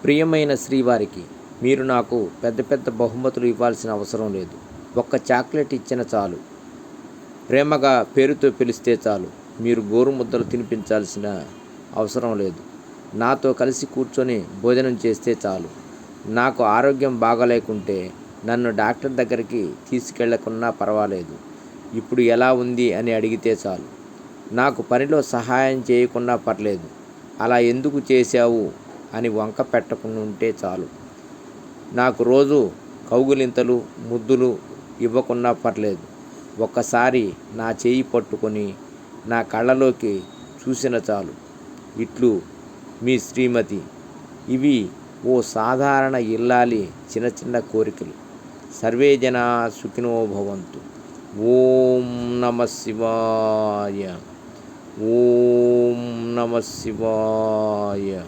ప్రియమైన శ్రీవారికి మీరు నాకు పెద్ద పెద్ద బహుమతులు ఇవ్వాల్సిన అవసరం లేదు. ఒక్క చాక్లెట్ ఇచ్చిన చాలు. ప్రేమగా పేరుతో పిలిస్తే చాలు. మీరు గోరుముద్దలు తినిపించాల్సిన అవసరం లేదు. నాతో కలిసి కూర్చొని భోజనం చేస్తే చాలు. నాకు ఆరోగ్యం బాగాలేకుంటే నన్ను డాక్టర్ దగ్గరికి తీసుకెళ్ళకున్నా పర్వాలేదు. ఇప్పుడు ఎలా ఉంది అని అడిగితే చాలు. నాకు పనిలో సహాయం చేయకున్నా పర్లేదు. అలా ఎందుకు చేశావు అని వంక పెట్టకుండా ఉంటే చాలు. నాకు రోజు కౌగిలింతలు ముద్దులు ఇవ్వకున్నా పర్లేదు. ఒక్కసారి నా చేయి పట్టుకొని నా కళ్ళలోకి చూసిన చాలు. ఇట్లు మీ శ్రీమతి. ఇవి ఓ సాధారణ ఇల్లాలి చిన్న చిన్న కోరికలు. సర్వే జనా సుఖినో భవంతు. ఓం నమ శివాయ. ఓం నమ శివాయ.